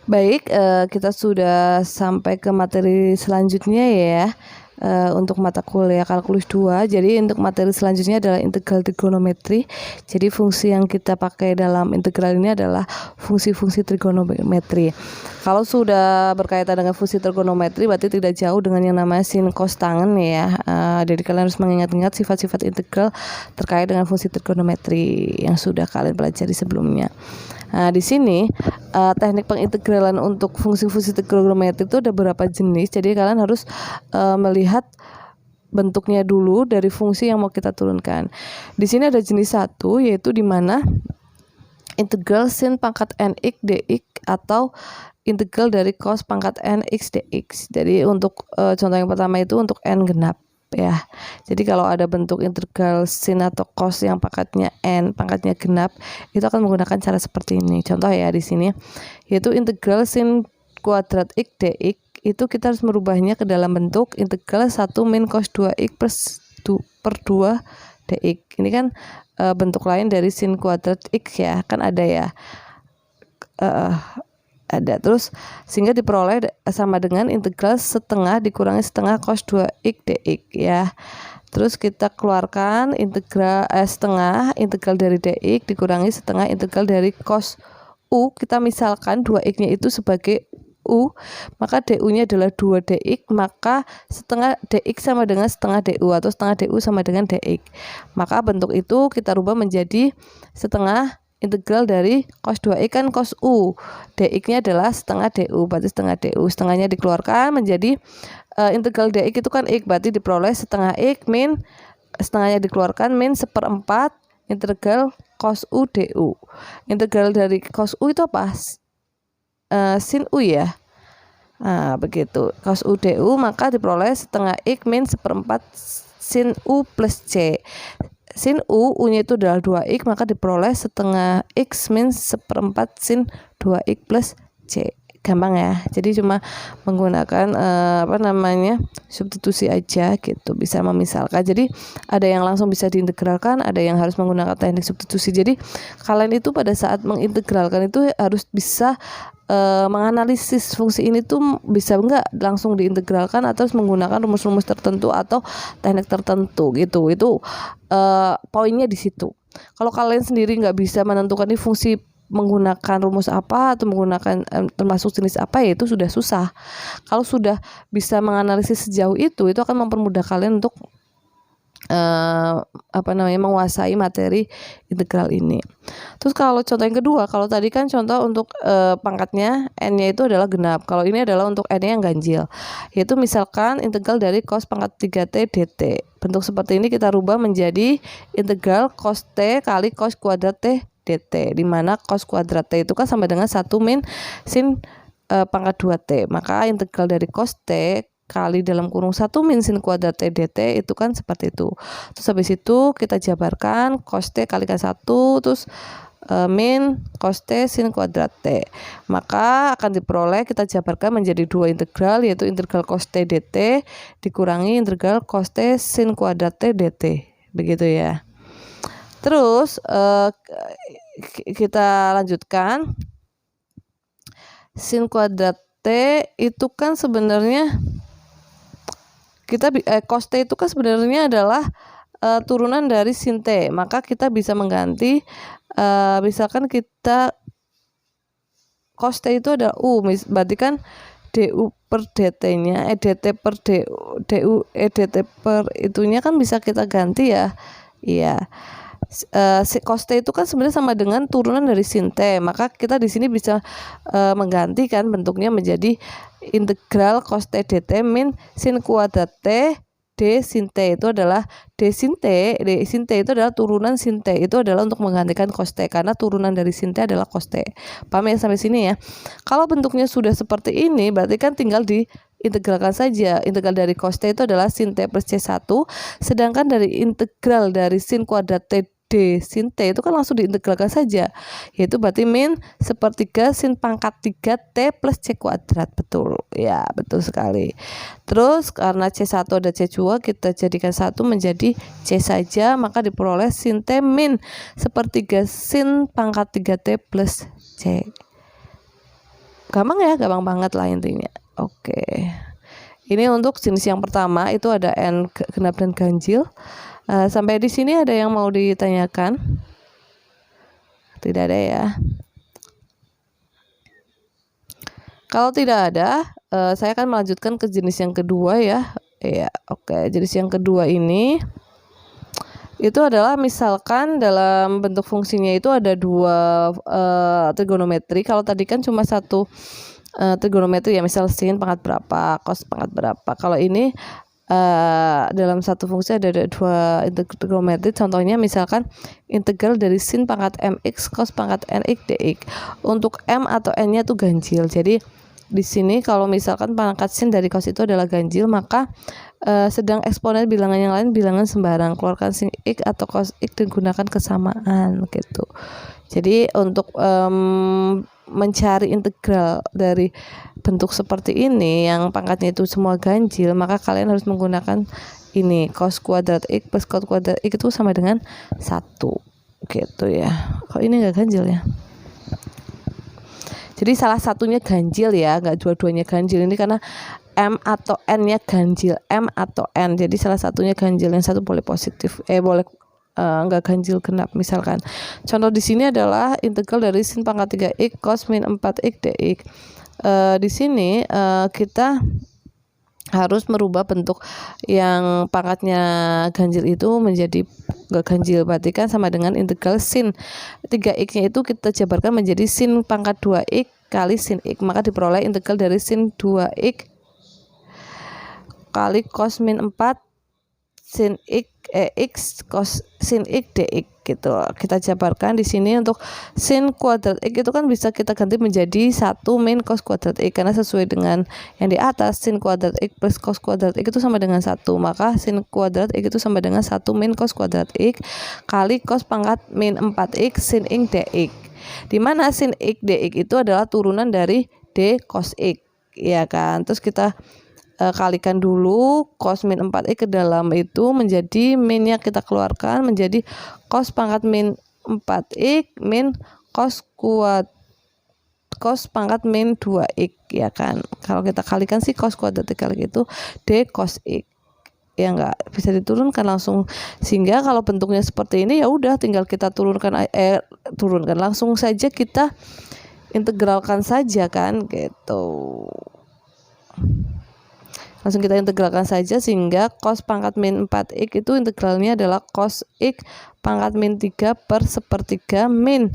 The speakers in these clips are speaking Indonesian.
Baik, kita sudah sampai ke materi selanjutnya ya, untuk mata kuliah kalkulus 2. Jadi untuk materi selanjutnya adalah integral trigonometri. Jadi fungsi yang kita pakai dalam integral ini adalah fungsi-fungsi trigonometri. Kalau sudah berkaitan dengan fungsi trigonometri berarti tidak jauh dengan yang namanya sin cos tangen ya. Jadi kalian harus mengingat-ingat sifat-sifat integral terkait dengan fungsi trigonometri yang sudah kalian pelajari sebelumnya. Nah, di sini teknik pengintegralan untuk fungsi-fungsi trigonometri itu ada beberapa jenis. Jadi kalian harus melihat bentuknya dulu dari fungsi yang mau kita turunkan. Di sini ada jenis 1 yaitu di mana integral sin pangkat nx dx atau integral dari cos pangkat nx dx. Jadi untuk contoh yang pertama itu untuk n genap ya. Jadi kalau ada bentuk integral sin atau cos yang pangkatnya n, pangkatnya genap, itu akan menggunakan cara seperti ini. Contoh ya di sini yaitu integral sin kuadrat x dx itu kita harus merubahnya ke dalam bentuk integral 1 min cos 2x per 2 dx. Ini kan bentuk lain dari sin kuadrat x ya, kan ada ya. Ada terus sehingga diperoleh sama dengan integral setengah dikurangi setengah cos 2x dx ya. Terus kita keluarkan integral setengah integral dari dx dikurangi setengah integral dari cos u. Kita misalkan 2x-nya itu sebagai u, maka du-nya adalah 2 dx, maka setengah dx sama dengan setengah du atau setengah du sama dengan dx. Maka bentuk itu kita rubah menjadi setengah integral dari cos 2x kan cos u, dx-nya adalah setengah du, berarti setengah du, setengahnya dikeluarkan menjadi integral dx itu kan x, berarti diperoleh setengah x min setengahnya dikeluarkan min 1/4 integral cos u du. Integral dari cos u itu apa? Sin u ya. Nah, begitu. Cos u du maka diperoleh setengah x min 1/4 sin u plus c. Sin u-nya itu adalah 2x, maka diperoleh setengah x min 1/4 sin 2x plus c. Gampang ya. Jadi cuma menggunakan substitusi aja gitu, bisa memisalkan. Jadi ada yang langsung bisa diintegralkan, ada yang harus menggunakan teknik substitusi. Jadi kalian itu pada saat mengintegralkan itu harus bisa menganalisis fungsi ini tuh bisa enggak langsung diintegralkan atau menggunakan rumus-rumus tertentu atau teknik tertentu gitu. Itu poinnya di situ. Kalau kalian sendiri nggak bisa menentukan ini fungsi menggunakan rumus apa atau menggunakan termasuk jenis apa, ya itu sudah susah. Kalau sudah bisa menganalisis sejauh itu akan mempermudah kalian untuk menguasai materi integral ini. Terus kalau contoh yang kedua, kalau tadi kan contoh untuk pangkatnya n-nya itu adalah genap. Kalau ini adalah untuk n-nya yang ganjil. Yaitu misalkan integral dari cos pangkat 3t dt. Bentuk seperti ini kita rubah menjadi integral cos t kali cos kuadrat t dt, di mana cos kuadrat t itu kan sama dengan 1 min sin pangkat 2t. Maka integral dari cos t kali dalam kurung 1 min sin kuadrat t dt itu kan seperti itu. Terus habis itu kita jabarkan cos t kalikan 1 terus min cos t sin kuadrat t. Maka akan diperoleh, kita jabarkan menjadi dua integral, yaitu integral cos t dt dikurangi integral cos t sin kuadrat t dt. Begitu ya. Terus kita lanjutkan. Sin kuadrat t itu kan sebenarnya cos t itu kan sebenarnya adalah turunan dari sin t. Maka kita bisa mengganti misalkan kita cos t itu ada u, berarti kan du per dt-nya dt per du dt per itunya kan bisa kita ganti ya. Iya. Cos t itu kan sebenarnya sama dengan turunan dari sin t. Maka kita di sini bisa menggantikan bentuknya menjadi integral cos t dt min sin kuadrat t d sin t. Itu adalah d sin t itu adalah turunan sin t. Itu adalah untuk menggantikan cos t karena turunan dari sin t adalah cos t. Paham ya sampai sini ya? Kalau bentuknya sudah seperti ini berarti kan tinggal diintegralkan saja. Integral dari cos t itu adalah sin t plus c1, sedangkan dari integral dari sin kuadrat t d sin t itu kan langsung diintegralkan saja, yaitu berarti min 1/3 sin pangkat 3t plus c kuadrat. Betul ya, betul sekali. Terus karena c1 ada c2, kita jadikan 1 menjadi c saja, maka diperoleh sin t min 1/3 sin pangkat 3t plus c. Gampang ya, gampang banget lah intinya. Oke. Ini untuk jenis yang pertama, itu ada n genap dan ganjil. Sampai di sini ada yang mau ditanyakan? Tidak ada ya. Kalau tidak ada, saya akan melanjutkan ke jenis yang kedua ya. Ya, oke. Jenis yang kedua ini itu adalah misalkan dalam bentuk fungsinya itu ada dua trigonometri. Kalau tadi kan cuma satu trigonometri ya, misal sin pangkat berapa, cos pangkat berapa. Kalau ini dalam satu fungsi ada dua trigonometri. Contohnya misalkan integral dari sin pangkat mx cos pangkat nx dx. Untuk m atau n-nya tuh ganjil. Jadi di sini kalau misalkan pangkat sin dari cos itu adalah ganjil, maka sedang eksponen bilangan yang lain bilangan sembarang, keluarkan sin x atau cos x dan gunakan kesamaan gitu. Jadi untuk mencari integral dari bentuk seperti ini yang pangkatnya itu semua ganjil, maka kalian harus menggunakan ini, cos kuadrat x plus cos kuadrat x itu sama dengan 1 gitu ya. Kok ini enggak ganjil ya? Jadi salah satunya ganjil ya, enggak dua-duanya ganjil. Ini karena m atau n-nya ganjil, m atau n. Jadi salah satunya ganjil, yang satu boleh positif, boleh enggak ganjil genap. Misalkan contoh di sini adalah integral dari sin pangkat 3x cos min 4x dx. Di sini kita harus merubah bentuk yang pangkatnya ganjil itu menjadi enggak ganjil. Berarti kan sama dengan integral sin 3x-nya itu kita jabarkan menjadi sin pangkat 2x kali sin x, maka diperoleh integral dari sin 2x kali cos min 4 sin x x cos sin x dx gitu. Kita jabarkan di sini untuk sin kuadrat x itu kan bisa kita ganti menjadi 1 min cos kuadrat x, karena sesuai dengan yang di atas, sin kuadrat x plus cos kuadrat x itu sama dengan 1, maka sin kuadrat x itu sama dengan 1 min cos kuadrat x kali cos pangkat min 4x sin x dx, di mana sin x dx itu adalah turunan dari d cos x ya kan. Terus kita kalikan dulu cos min 4x ke dalam itu menjadi minnya kita keluarkan menjadi cos pangkat min 4x min cos pangkat min 2x ya kan. Kalau kita kalikan sih cos kuadrat kali itu d cos x ya, enggak bisa diturunkan langsung, sehingga kalau bentuknya seperti ini ya udah tinggal kita turunkan langsung saja, kita integralkan saja kan gitu. Langsung kita integralkan saja sehingga cos pangkat min 4x itu integralnya adalah cos x pangkat min 3 per 1/3 min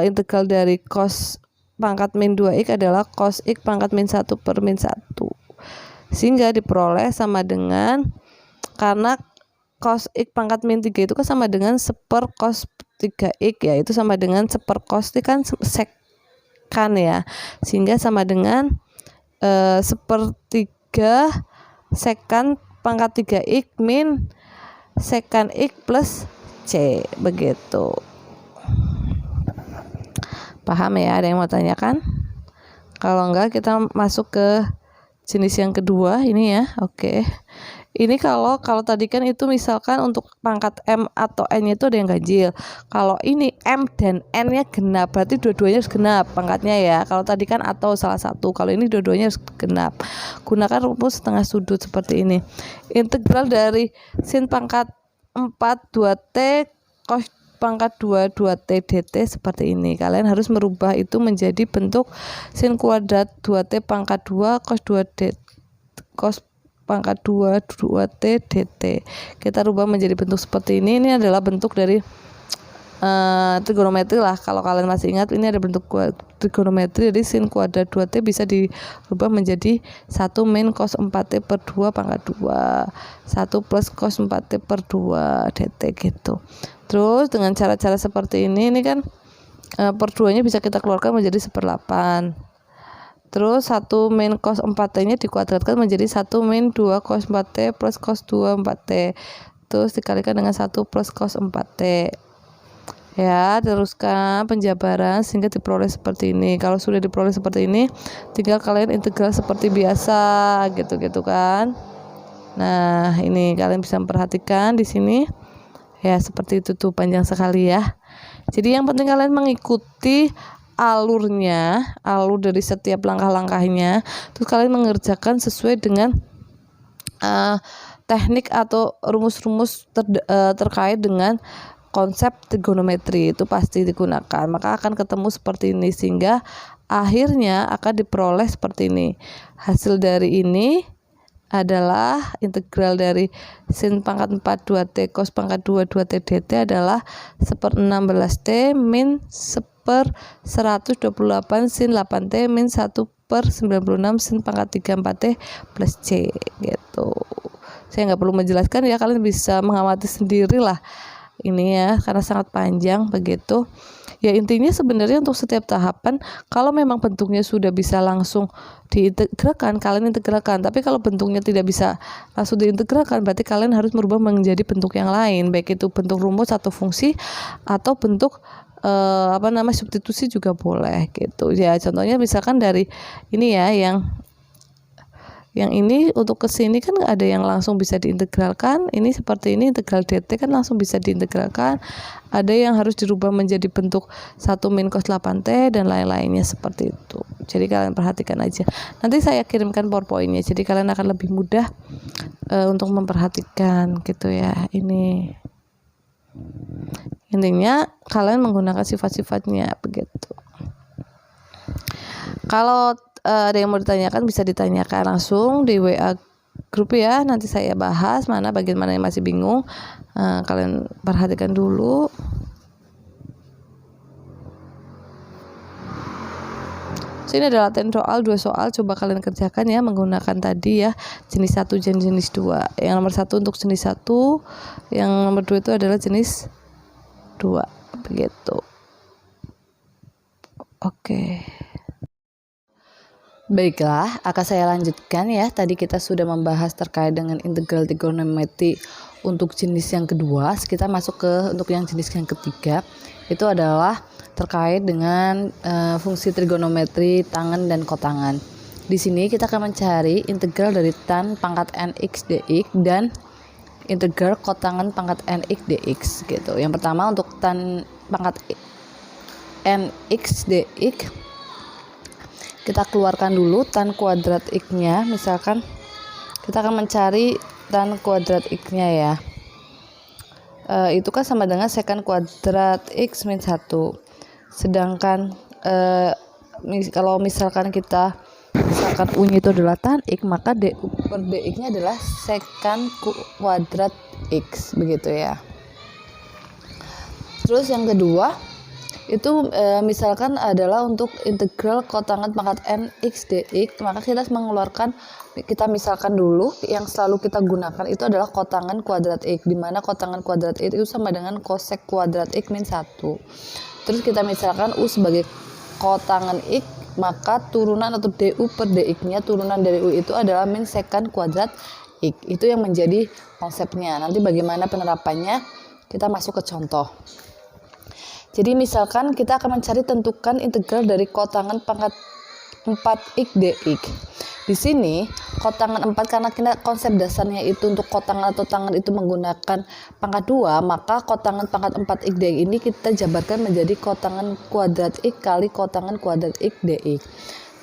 integral dari cos pangkat min 2x adalah cos x pangkat min 1 per min 1, sehingga diperoleh sama dengan, karena cos x pangkat min 3 itu kan sama dengan 1 per cos 3x ya, itu sama dengan 1 per cos itu kan sekan ya, sehingga sama dengan 1/3 sekan pangkat 3x min sekan x plus c begitu. Paham ya? Ada yang mau tanyakan? Kalau enggak kita masuk ke jenis yang kedua ini ya. Oke. Ini kalau tadi kan itu misalkan untuk pangkat m atau n-nya itu ada yang ganjil. Kalau ini m dan n-nya genap, berarti dua-duanya harus genap pangkatnya ya. Kalau tadi kan atau salah satu, kalau ini dua-duanya harus genap. Gunakan rumus setengah sudut seperti ini. Integral dari sin pangkat 4 2t cos pangkat 2 2t dt seperti ini. Kalian harus merubah itu menjadi bentuk sin kuadrat 2t pangkat 2 cos 2d cos pangkat 2 2t dt. Kita rubah menjadi bentuk seperti ini. Ini adalah bentuk dari trigonometri lah. Kalau kalian masih ingat, ini ada bentuk trigonometri. Jadi sin kuadrat 2t bisa dirubah menjadi 1 min cos 4t per 2 pangkat 2, 1 plus cos 4t per 2 dt gitu. Terus dengan cara-cara seperti ini kan per 2 nya bisa kita keluarkan menjadi 1/8. Terus 1 min cos 4t-nya dikuadratkan menjadi 1 min 2 cos 4t plus cos 2 4t. Terus dikalikan dengan 1 plus cos 4t. Ya, teruskan penjabaran sehingga diperoleh seperti ini. Kalau sudah diperoleh seperti ini, tinggal kalian integral seperti biasa gitu kan. Nah, ini kalian bisa memperhatikan di sini. Ya, seperti itu tuh, panjang sekali ya. Jadi yang penting kalian mengikuti alur dari setiap langkah-langkahnya. Terus kalian mengerjakan sesuai dengan teknik atau rumus-rumus terkait dengan konsep trigonometri itu pasti digunakan. Maka akan ketemu seperti ini, sehingga akhirnya akan diperoleh seperti ini. Hasil dari ini adalah integral dari sin pangkat 4 2t cos pangkat 2 2t dt adalah 1/16t min 1/128 sin 8t min 1/96 sin pangkat 3 4t plus c gitu. Saya nggak perlu menjelaskan ya, kalian bisa mengamati sendiri lah ini ya, karena sangat panjang begitu. Ya intinya sebenarnya untuk setiap tahapan, kalau memang bentuknya sudah bisa langsung diintegralkan, kalian integralkan. Tapi kalau bentuknya tidak bisa langsung diintegralkan, berarti kalian harus merubah menjadi bentuk yang lain, baik itu bentuk rumus atau fungsi atau bentuk substitusi juga boleh gitu ya. Contohnya misalkan dari ini ya, yang ini untuk kesini kan ada yang langsung bisa diintegralkan. Ini seperti ini, integral dt kan langsung bisa diintegralkan. Ada yang harus dirubah menjadi bentuk 1 min cos 8t dan lain-lainnya seperti itu. Jadi kalian perhatikan aja. Nanti saya kirimkan PowerPoint-nya, jadi kalian akan lebih mudah untuk memperhatikan gitu ya. Ini intinya kalian menggunakan sifat-sifatnya begitu. Kalau ada yang mau ditanyakan bisa ditanyakan langsung di WA grup ya, nanti saya bahas mana bagian mana yang masih bingung. Kalian perhatikan dulu. Ini adalah latihan soal, 2 soal, coba kalian kerjakan ya menggunakan tadi ya, jenis 1 dan jenis 2. Yang nomor 1 untuk jenis 1, yang nomor 2 itu adalah jenis 2 begitu. Oke. Baiklah, akan saya lanjutkan ya. Tadi kita sudah membahas terkait dengan integral trigonometri untuk jenis yang kedua. Kita masuk ke untuk yang jenis yang ketiga. Itu adalah terkait dengan fungsi trigonometri tangen dan kotangan. Di sini kita akan mencari integral dari tan pangkat nx dx dan integral kotangan pangkat nx dx gitu. Yang pertama untuk tan pangkat nx dx, kita keluarkan dulu tan kuadrat x-nya. Misalkan kita akan mencari tan kuadrat x-nya ya. Itu kan sama dengan secant kuadrat x min 1. Sedangkan kalau misalkan u-nya itu adalah tan x, maka du per dx-nya adalah secant kuadrat x begitu ya. Terus yang kedua itu misalkan adalah untuk integral kotangan pangkat nx dx, maka kita misalkan dulu yang selalu kita gunakan itu adalah kotangan kuadrat x, di mana kotangan kuadrat x itu sama dengan cosec kuadrat x min 1. Terus kita misalkan u sebagai kotangan x, maka turunan atau du per dx-nya, turunan dari u itu adalah min secant kuadrat x. Itu yang menjadi konsepnya. Nanti bagaimana penerapannya kita masuk ke contoh. Jadi misalkan kita akan mencari tentukan integral dari kotangan pangkat 4x dx. Di sini kotangan 4, karena kita konsep dasarnya itu untuk kotangan atau tangan itu menggunakan pangkat 2, maka kotangan pangkat 4x dx ini kita jabarkan menjadi kotangan kuadrat x kali kotangan kuadrat x dx.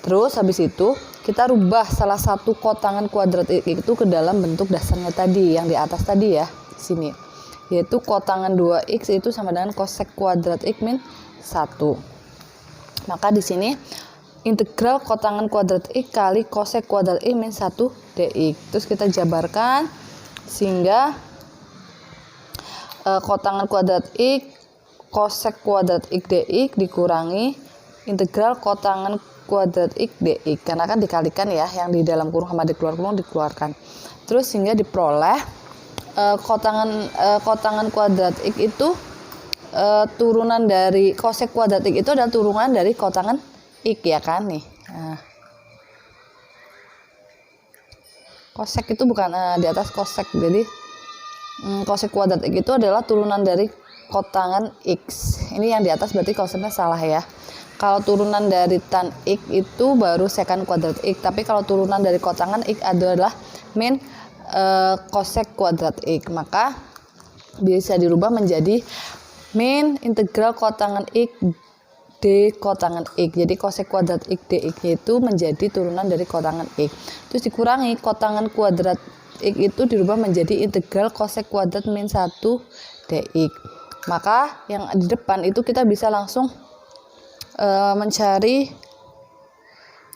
Terus habis itu kita rubah salah satu kotangan kuadrat x itu ke dalam bentuk dasarnya tadi yang di atas tadi ya, di sini. Yaitu kotangan 2x itu sama dengan cosec kuadrat x min 1. Maka di sini integral kotangan kuadrat x kali cosec kuadrat x min 1 dx. Terus kita jabarkan sehingga kotangan kuadrat x cosec kuadrat x dx dikurangi integral kotangan kuadrat x dx. Karena kan dikalikan ya, yang di dalam kurung sama di keluar kurung dikeluarkan. Terus sehingga diperoleh kotangan kuadrat x itu turunan dari cosec kuadrat x itu adalah turunan dari kotangan x ya kan nih. Cosec itu bukan di atas cosec, jadi cosec kuadrat x itu adalah turunan dari kotangan x. Ini yang di atas berarti konsepnya salah ya. Kalau turunan dari tan x itu baru secant kuadrat x, tapi kalau turunan dari kotangan x adalah min cosec kuadrat x, maka bisa dirubah menjadi min integral kotangan x D kotangan X. Jadi cosec kuadrat X dx itu menjadi turunan dari kotangan X. Terus dikurangi kotangan kuadrat X itu dirubah menjadi integral cosec kuadrat min 1 dx. Maka yang di depan itu kita bisa langsung mencari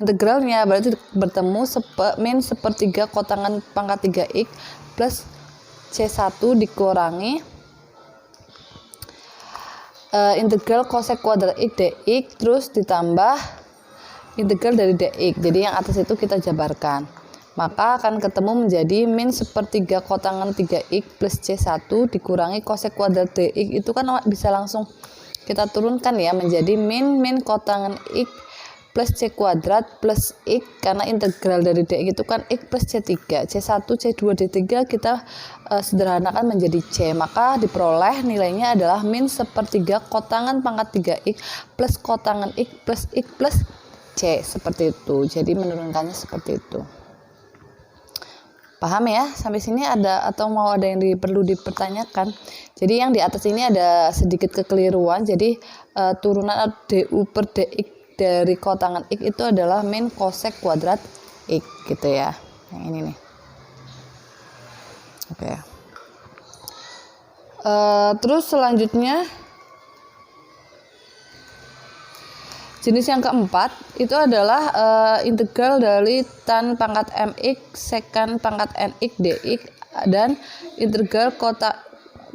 integralnya, berarti bertemu min 1/3 kotangan pangkat 3x plus C1 dikurangi integral cosec kuadrat X dx terus ditambah integral dari dx. Jadi yang atas itu kita jabarkan. Maka akan ketemu menjadi min 1/3 kotangan 3x plus C1 dikurangi cosec kuadrat dx. Itu kan bisa langsung kita turunkan ya menjadi min kotangan x plus C kuadrat plus x, karena integral dari dx itu kan x plus C3. C1, C2, D3 kita sederhanakan menjadi C. Maka diperoleh nilainya adalah min 1/3 kotangan pangkat 3x plus kotangan x plus C. Seperti itu. Jadi menurunkannya seperti itu. Paham ya? Sampai sini ada atau mau ada yang perlu dipertanyakan? Jadi yang di atas ini ada sedikit kekeliruan. Jadi turunan du per dx dari kotangan x itu adalah min cosec kuadrat x gitu ya. Yang ini nih. Oke. Terus selanjutnya jenis yang keempat itu adalah integral dari tan pangkat mx sekan pangkat nx dx dan integral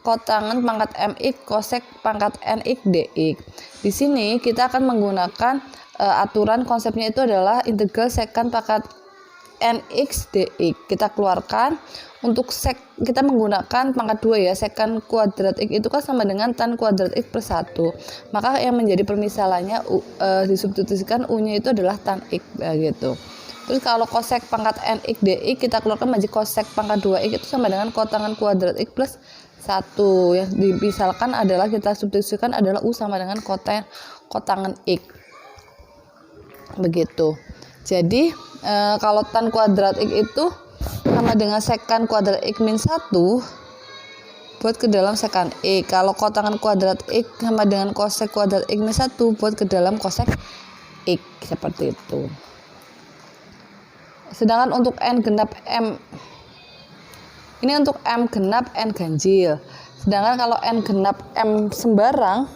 kotangan pangkat mx cosec pangkat nx dx. Di sini kita akan menggunakan aturan konsepnya itu adalah integral sekan pangkat nx dx. Kita keluarkan untuk kita menggunakan pangkat 2 ya, sekan kuadrat x itu kan sama dengan tan kuadrat x per 1. Maka yang menjadi permisalannya disubstitusikan u-nya itu adalah tan x gitu. Terus kalau cosec pangkat nx dx kita keluarkan menjadi cosec pangkat 2x itu sama dengan kotangan kuadrat x plus 1. Yang dipisahkan adalah kita substitusikan adalah u sama dengan kotangan x. Begitu. Jadi kalau tan kuadrat x itu sama dengan sekan kuadrat x min 1 buat ke dalam sekan x. Kalau kotangan kuadrat x sama dengan cosec kuadrat x min 1 buat ke dalam cosec x. Seperti itu. Sedangkan untuk n genap m ini untuk m genap n ganjil. Sedangkan kalau n genap m sembarang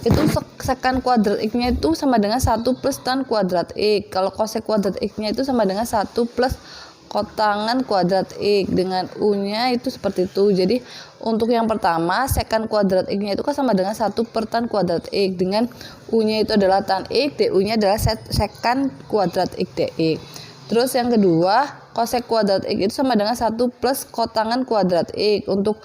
itu sekan kuadrat x-nya itu sama dengan 1 plus tan kuadrat x. Kalau cosec kuadrat x-nya itu sama dengan 1 plus kotangan kuadrat x. Dengan u-nya itu seperti itu. Jadi untuk yang pertama sekan kuadrat x-nya itu kan sama dengan 1 per tan kuadrat x. Dengan u-nya itu adalah tan x, du-nya adalah sekan kuadrat x dx. Terus yang kedua cosec kuadrat x itu sama dengan 1 plus kotangan kuadrat x. Untuk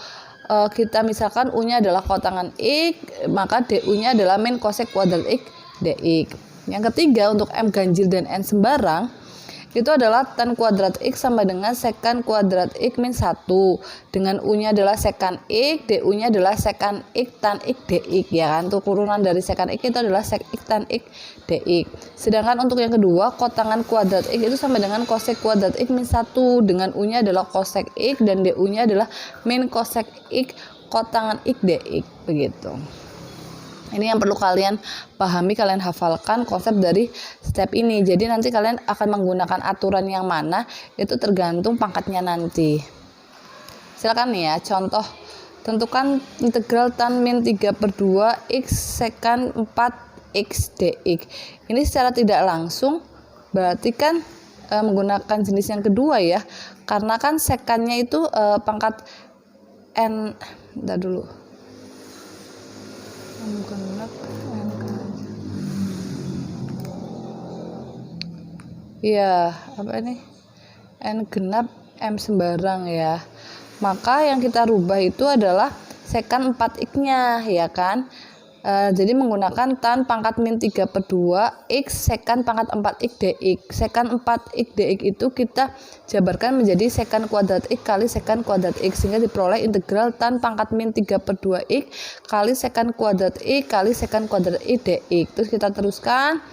kita misalkan u-nya adalah kotangan x, maka du-nya adalah min cosec kuadrat x dx. Yang ketiga untuk m ganjil dan n sembarang itu adalah tan kuadrat x sama dengan sekan kuadrat x min 1. Dengan u-nya adalah sekan x, du-nya adalah sekan x tan x dx ya kan. Untuk turunan dari sekan x itu adalah sek x tan x dx. Sedangkan untuk yang kedua kotangan kuadrat x itu sama dengan cosec kuadrat x min 1. Dengan u-nya adalah cosec x dan du-nya adalah min cosec x kotangan x dx begitu. Ini yang perlu kalian pahami, kalian hafalkan konsep dari step ini. Jadi nanti kalian akan menggunakan aturan yang mana itu tergantung pangkatnya nanti. Silakan nih ya, contoh tentukan integral tan min 3/2 x sekan 4 x dx. Ini secara tidak langsung berarti kan menggunakan jenis yang kedua ya, karena kan sekannya itu pangkat n. Bentar dulu. Bukan genap iya apa ini n genap m sembarang ya. Maka yang kita rubah itu adalah sekan 4x nya ya kan. Jadi menggunakan tan pangkat min 3/2 x sekan pangkat 4x dx. Sekan 4x dx itu kita jabarkan menjadi sekan kuadrat x kali sekan kuadrat x, sehingga diperoleh integral tan pangkat min 3/2 x kali sekan kuadrat x kali sekan kuadrat x dx. Terus kita teruskan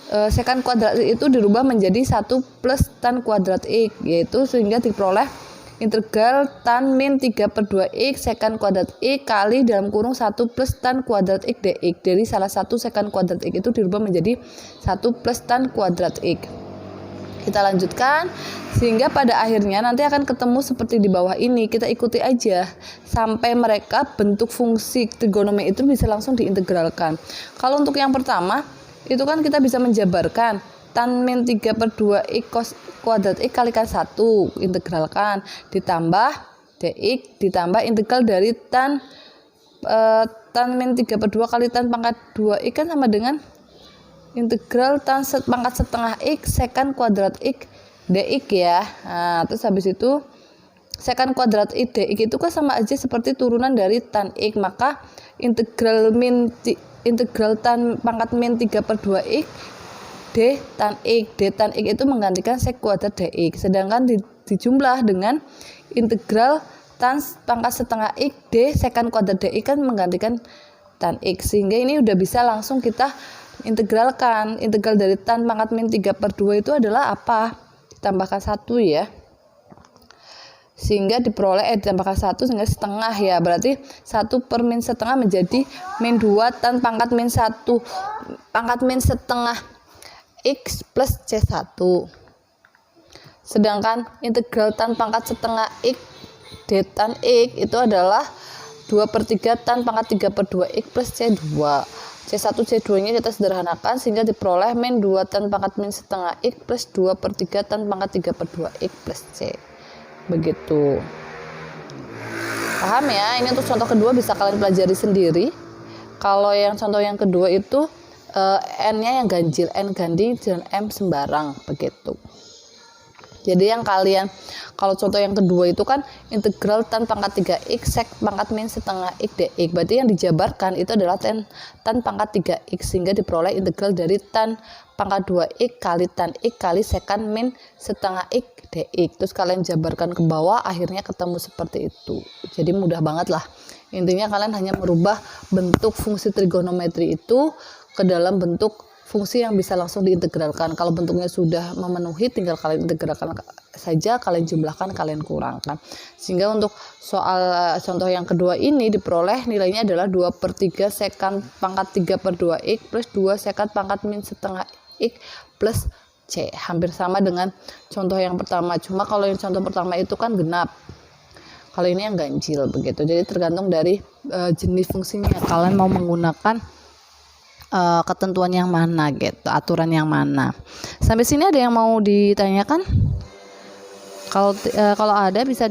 sekan kuadrat x itu dirubah menjadi 1 plus tan kuadrat x, yaitu sehingga diperoleh integral tan min 3/2x sekant kuadrat x kali dalam kurung 1 plus tan kuadrat x dx. Dari salah satu sekant kuadrat x itu dirubah menjadi 1 plus tan kuadrat x. Kita lanjutkan sehingga pada akhirnya nanti akan ketemu seperti di bawah ini. Kita ikuti aja sampai mereka bentuk fungsi trigonometri itu bisa langsung diintegralkan. Kalau untuk yang pertama itu kan kita bisa menjabarkan tan min 3/2x cos kuadrat x kalikan 1 integralkan ditambah dx ditambah integral dari tan min 3/2 kali tan pangkat 2x kan sama dengan integral tan pangkat setengah x sekant kuadrat x dx ya. Nah, terus habis itu sekant kuadrat x dx itu kan sama aja seperti turunan dari tan x, maka integral tan pangkat min 3/2x d tan x itu menggantikan sek kuadrat dx, sedangkan dijumlah dengan integral tan pangkat setengah x d sekant kuadrat dx kan menggantikan tan x, sehingga ini udah bisa langsung kita integralkan. Integral dari tan pangkat min 3/2 itu adalah apa? Ditambahkan 1 ya. Sehingga diperoleh ditambahkan 1 sehingga setengah ya. Berarti 1 per min setengah menjadi min 2 tan pangkat min 1 pangkat min setengah x plus C1. Sedangkan integral tan pangkat setengah x d tan x itu adalah 2/3 tan pangkat 3/2x plus C2. C1 C2 nya kita sederhanakan sehingga diperoleh min 2 tan pangkat min setengah x plus 2/3 tan pangkat 3/2x plus C. Begitu. Paham ya? Ini untuk contoh kedua bisa kalian pelajari sendiri. Kalau yang contoh yang kedua itu n-nya yang ganjil, n ganding dan m sembarang begitu. Jadi yang kalian kalau contoh yang kedua itu kan integral tan pangkat 3x sek pangkat min setengah x dx. Berarti yang dijabarkan itu adalah tan pangkat 3x sehingga diperoleh integral dari tan pangkat 2x kali tan x kali sekant min setengah x dx. Terus kalian jabarkan ke bawah akhirnya ketemu seperti itu. Jadi mudah banget lah. Intinya kalian hanya merubah bentuk fungsi trigonometri itu ke dalam bentuk fungsi yang bisa langsung diintegralkan. Kalau bentuknya sudah memenuhi tinggal kalian integralkan saja, kalian jumlahkan, kalian kurangkan. Sehingga untuk soal contoh yang kedua ini diperoleh nilainya adalah 2/3 sekant pangkat 3/2x plus 2 sekant pangkat min setengah x plus C. Hampir sama dengan contoh yang pertama. Cuma kalau yang contoh pertama itu kan genap. Kalau ini yang ganjil begitu. Jadi tergantung dari jenis fungsinya. Kalian mau menggunakan ketentuan yang mana gitu, aturan yang mana. Sampai sini ada yang mau ditanyakan? Kalau ada bisa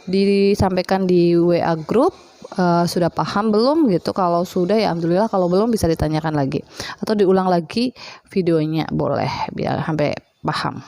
disampaikan di WA group. Sudah paham belum gitu? Kalau sudah ya alhamdulillah, kalau belum bisa ditanyakan lagi atau diulang lagi videonya boleh biar sampai paham.